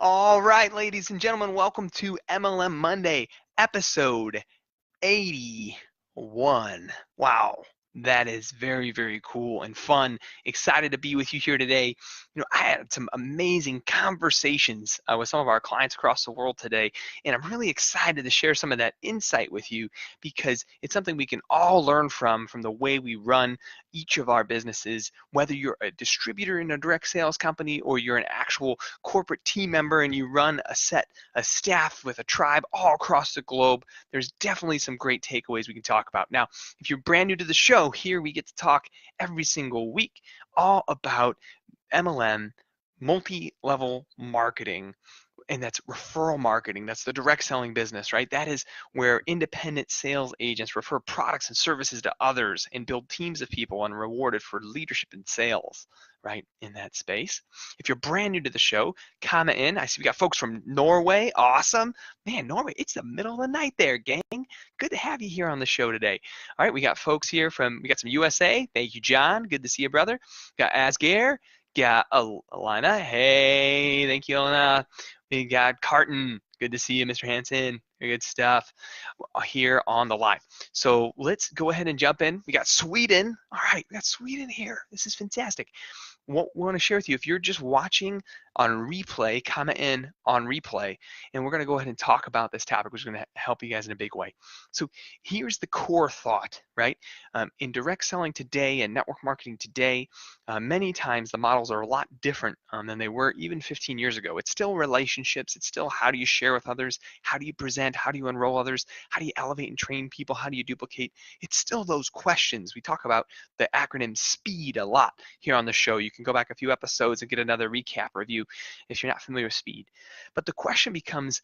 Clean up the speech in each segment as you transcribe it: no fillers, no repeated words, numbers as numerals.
All right, ladies and gentlemen, welcome to MLM Monday, episode 81. Wow, that is very, very cool and fun. Excited to be with you here today. I had some amazing conversations with some of our clients across the world today, and I'm really excited to share some of that insight with you because it's something we can all learn from the way we run each of our businesses, whether you're a distributor in a direct sales company or you're an actual corporate team member and you run a staff with a tribe all across the globe. There's definitely some great takeaways we can talk about. Now, if you're brand new to the show, here we get to talk every single week all about MLM, multi-level marketing, and that's referral marketing. That's the direct selling business, right? That is where independent sales agents refer products and services to others and build teams of people and rewarded for leadership and sales, right? In that space. If you're brand new to the show, comment in. I see we got folks from Norway. Awesome. Man, Norway, it's the middle of the night there, gang. Good to have you here on the show today. All right, we got folks here we got some USA. Thank you, John. Good to see you, brother. Got Asgare. Got Alana. Hey, thank you, Alana. We got Carton. Good to see you, Mr. Hanson. Good stuff here on the live. So let's go ahead and jump in. We got Sweden. All right, we got Sweden here. This is fantastic. What we want to share with you, if you're just watching on replay, comment in on replay, and we're going to go ahead and talk about this topic, which is going to help you guys in a big way. So here's the core thought, right? In direct selling today and network marketing today, many times the models are a lot different than they were even 15 years ago. It's still relationships. It's still how do you share with others? How do you present? How do you enroll others? How do you elevate and train people? How do you duplicate? It's still those questions. We talk about the acronym SPEED a lot here on the show. You can go back a few episodes and get another recap review if you're not familiar with SPEED. But the question becomes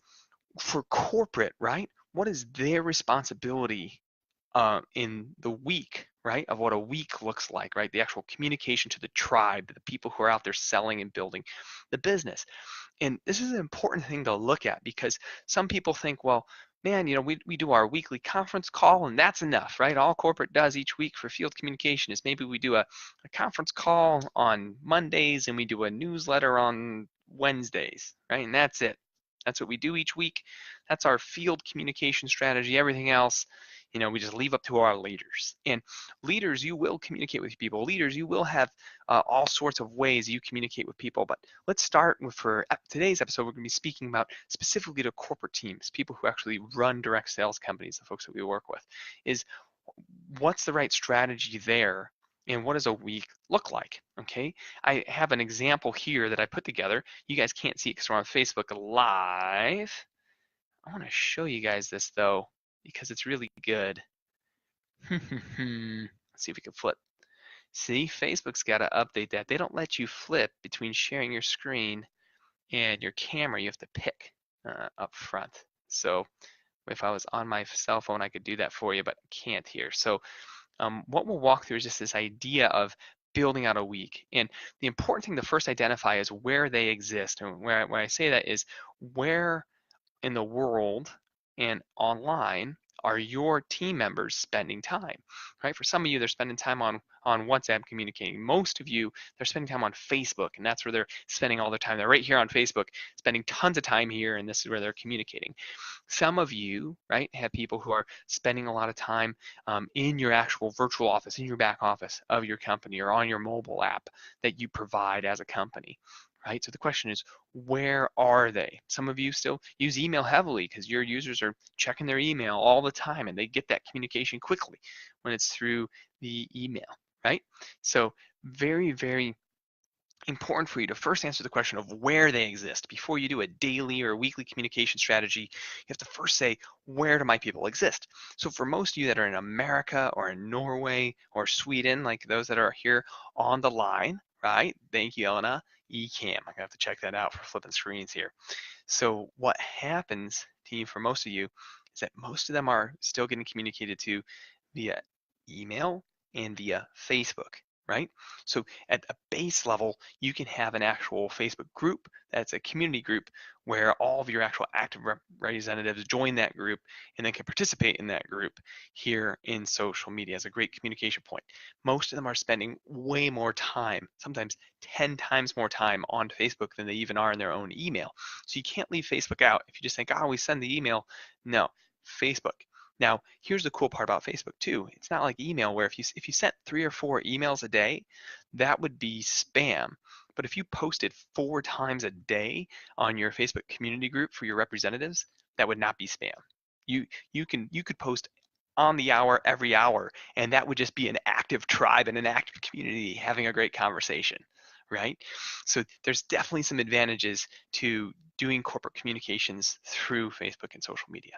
for corporate, right? What is their responsibility in the week, right, of what a week looks like, right? The actual communication to the tribe, to the people who are out there selling and building the business. And this is an important thing to look at because some people think, well, man, we do our weekly conference call and that's enough, right? All corporate does each week for field communication is maybe we do a conference call on Mondays and we do a newsletter on Wednesdays, right? And that's it. That's what we do each week. That's our field communication strategy. Everything else, we just leave up to our leaders. And leaders, you will communicate with people. Leaders, you will have all sorts of ways you communicate with people. But let's start with, for today's episode, we're going to be speaking about specifically to corporate teams, people who actually run direct sales companies, the folks that we work with, is what's the right strategy there and what does a week look like? Okay, I have an example here that I put together. You guys can't see it because we're on Facebook Live. I want to show you guys this though because it's really good. Let's see if we can flip. See, Facebook's got to update that. They don't let you flip between sharing your screen and your camera. You have to pick up front. So if I was on my cell phone, I could do that for you, but can't here. So what we'll walk through is just this idea of building out a week. And the important thing to first identify is where they exist. And when I say that is where in the world and online are your team members spending time, right? For some of you, they're spending time on WhatsApp communicating. Most of you, they're spending time on Facebook, and that's where they're spending all their time. They're right here on Facebook, spending tons of time here, and this is where they're communicating. Some of you, right, have people who are spending a lot of time in your actual virtual office, in your back office of your company, or on your mobile app that you provide as a company. Right? So the question is, where are they? Some of you still use email heavily because your users are checking their email all the time and they get that communication quickly when it's through the email, right? So very, very important for you to first answer the question of where they exist. Before you do a daily or weekly communication strategy, you have to first say, where do my people exist? So for most of you that are in America or in Norway or Sweden, like those that are here on the line, right? Thank you, Elena. Ecamm. I'm gonna have to check that out for flipping screens here. So what happens, team, for most of you is that most of them are still getting communicated to via email and via Facebook, right? So at a base level, you can have an actual Facebook group that's a community group where all of your actual active representatives join that group and then can participate in that group here in social media as a great communication point. Most of them are spending way more time, sometimes 10 times more time on Facebook than they even are in their own email. So you can't leave Facebook out. If you just think, oh, we send the email, no, Facebook. Now, here's the cool part about Facebook too. It's not like email where if you sent 3 or 4 emails a day, that would be spam. But if you posted 4 times a day on your Facebook community group for your representatives, that would not be spam. You could post on the hour every hour, and that would just be an active tribe and an active community having a great conversation, right? So there's definitely some advantages to doing corporate communications through Facebook and social media.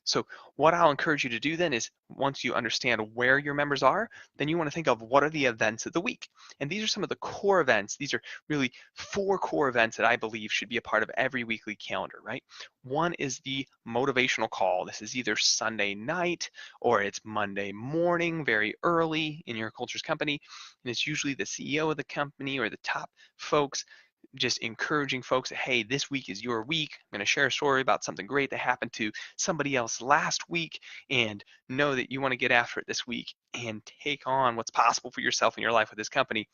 So what I'll encourage you to do then is once you understand where your members are, then you want to think of what are the events of the week. And these are some of the core events. These are really 4 core events that I believe should be a part of every weekly calendar, right? One is the motivational call. This is either Sunday night or it's Monday morning, very early in your culture's company. And it's usually the CEO of the company or the top folks just encouraging folks that, hey, this week is your week. I'm going to share a story about something great that happened to somebody else last week, and know that you want to get after it this week and take on what's possible for yourself and your life with this company,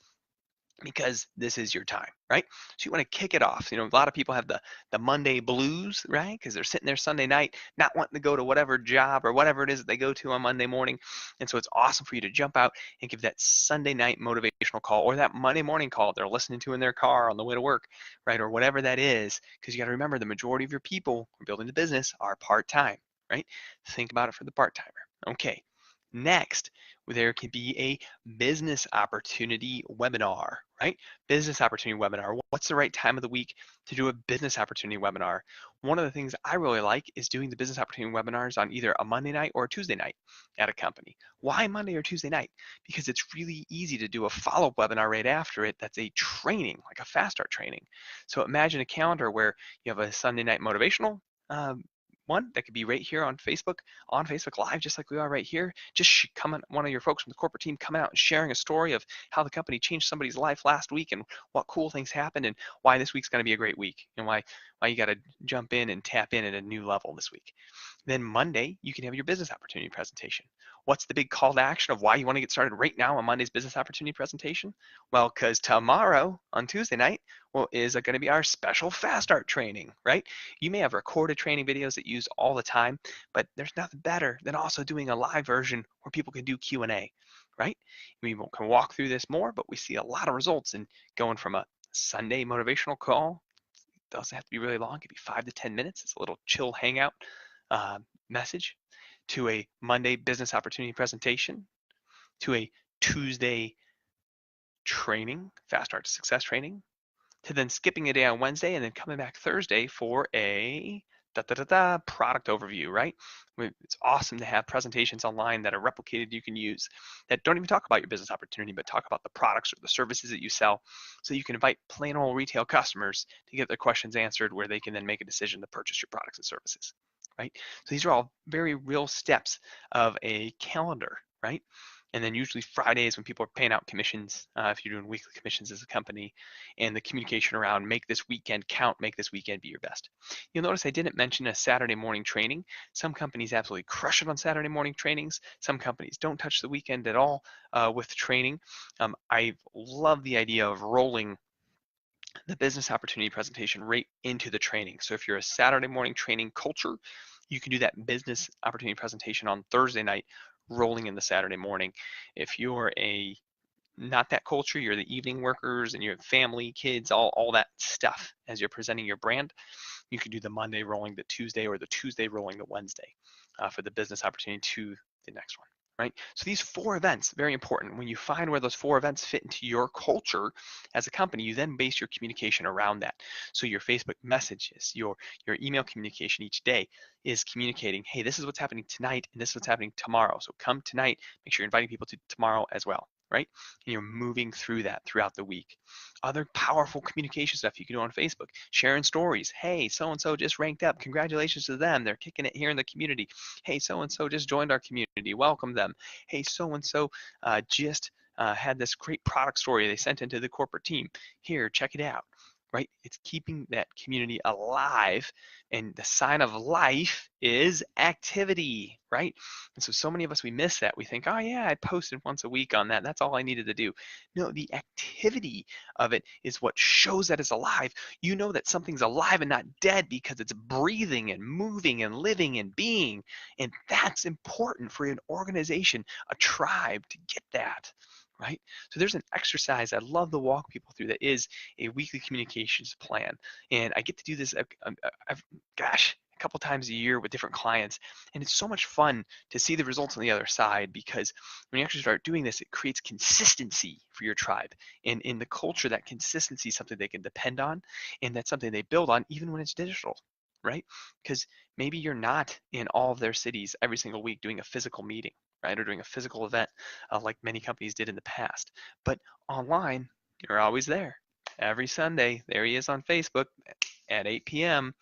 because this is your time, right? So you want to kick it off. You know, a lot of people have the Monday blues, right? Because they're sitting there Sunday night, not wanting to go to whatever job or whatever it is that they go to on Monday morning. And so it's awesome for you to jump out and give that Sunday night motivational call or that Monday morning call they're listening to in their car on the way to work, right? Or whatever that is, because you got to remember the majority of your people who are building the business are part-time, right? Think about it for the part-timer. Okay. Next, there can be a business opportunity webinar, right? Business opportunity webinar. What's the right time of the week to do a business opportunity webinar? One of the things I really like is doing the business opportunity webinars on either a Monday night or a Tuesday night at a company. Why Monday or Tuesday night? Because it's really easy to do a follow-up webinar right after it that's a training, like a fast start training. So imagine a calendar where you have a Sunday night motivational one that could be right here on Facebook Live, just like we are right here. Just coming, one of your folks from the corporate team coming out and sharing a story of how the company changed somebody's life last week and what cool things happened and why this week's going to be a great week and why you got to jump in and tap in at a new level this week. Then Monday, you can have your business opportunity presentation. What's the big call to action of why you want to get started right now on Monday's business opportunity presentation? Well, because tomorrow on Tuesday night, is going to be our special fast start training, right? You may have recorded training videos that you use all the time, but there's nothing better than also doing a live version where people can do Q&A, right? We can walk through this more, but we see a lot of results in going from a Sunday motivational call. It doesn't have to be really long. It could be 5 to 10 minutes. It's a little chill hangout message, to a Monday business opportunity presentation, to a Tuesday training, fast start to success training, to then skipping a day on Wednesday and then coming back Thursday for a product overview, right? It's awesome to have presentations online that are replicated you can use that don't even talk about your business opportunity, but talk about the products or the services that you sell. So you can invite plain old retail customers to get their questions answered where they can then make a decision to purchase your products and services, right? So these are all very real steps of a calendar, right? And then usually Fridays when people are paying out commissions, if you're doing weekly commissions as a company, and the communication around make this weekend count, make this weekend be your best. You'll notice I didn't mention a Saturday morning training. Some companies absolutely crush it on Saturday morning trainings. Some companies don't touch the weekend at all with training. I love the idea of rolling the business opportunity presentation right into the training. So if you're a Saturday morning training culture, you can do that business opportunity presentation on Thursday night, rolling in the Saturday morning. If you're not that culture, you're the evening workers and you have family, kids, all that stuff as you're presenting your brand, you can do the Monday rolling the Tuesday or the Tuesday rolling the Wednesday for the business opportunity to the next one, right? So these 4 events, very important. When you find where those 4 events fit into your culture as a company, you then base your communication around that. So your Facebook messages, your email communication each day is communicating, hey, this is what's happening tonight and this is what's happening tomorrow. So come tonight, make sure you're inviting people to tomorrow as well, right? And you're moving through that throughout the week. Other powerful communication stuff you can do on Facebook, sharing stories. Hey, so-and-so just ranked up. Congratulations to them. They're kicking it here in the community. Hey, so-and-so just joined our community. Welcome them. Hey, so-and-so just had this great product story they sent into the corporate team. Here, check it out. Right? It's keeping that community alive, and the sign of life is activity, right? And so many of us, we miss that. We think, oh yeah, I posted once a week on that. That's all I needed to do. No, the activity of it is what shows that it's alive. You know that something's alive and not dead because it's breathing and moving and living and being. And that's important for an organization, a tribe, to get that, right? So there's an exercise I love to walk people through that is a weekly communications plan. And I get to do this, gosh, a couple times a year with different clients. And it's so much fun to see the results on the other side, because when you actually start doing this, it creates consistency for your tribe. And in the culture, that consistency is something they can depend on, and that's something they build on even when it's digital, right? Because maybe you're not in all of their cities every single week doing a physical meeting, right? Or doing a physical event like many companies did in the past. But online, you're always there. Every Sunday, there he is on Facebook at 8 p.m.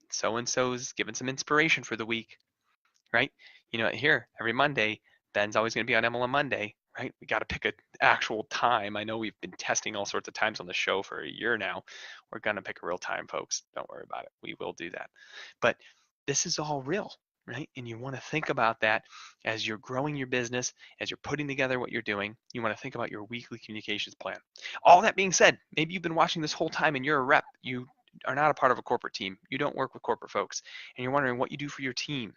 So and so's giving some inspiration for the week, right? You know, here every Monday, Ben's always going to be on MLM Monday, right? We got to pick an actual time. I know we've been testing all sorts of times on the show for a year now. We're going to pick a real time, folks. Don't worry about it. We will do that. But this is all real, right? And you want to think about that as you're growing your business, as you're putting together what you're doing. You want to think about your weekly communications plan. All that being said, maybe you've been watching this whole time and you're a rep. You are not a part of a corporate team. You don't work with corporate folks, and you're wondering what you do for your team.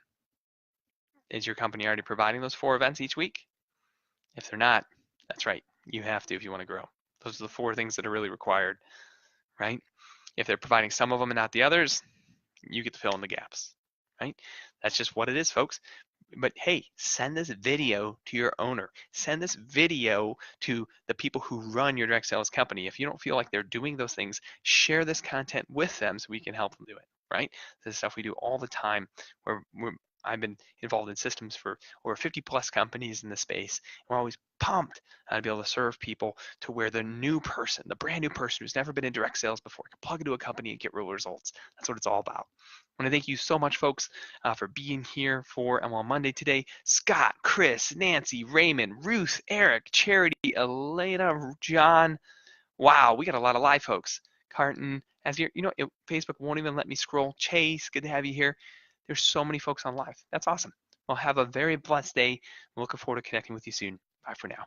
Is your company already providing those 4 events each week? If they're not, that's right. You have to if you want to grow. Those are the 4 things that are really required, right? If they're providing some of them and not the others, you get to fill in the gaps, right? That's just what it is, folks. But hey, send this video to your owner. Send this video to the people who run your direct sales company. If you don't feel like they're doing those things, share this content with them so we can help them do it, right? This is stuff we do all the time where I've been involved in systems for over 50 plus companies in the space. We're always pumped to be able to serve people to where the new person, the brand new person who's never been in direct sales before, can plug into a company and get real results. That's what it's all about. I want to thank you so much, folks, for being here for MLM Monday today. Scott, Chris, Nancy, Raymond, Ruth, Eric, Charity, Elena, John. Wow, we got a lot of live folks. Carton, as Facebook won't even let me scroll. Chase, good to have you here. There's so many folks on live. That's awesome. Well, have a very blessed day. I'm looking forward to connecting with you soon. Bye for now.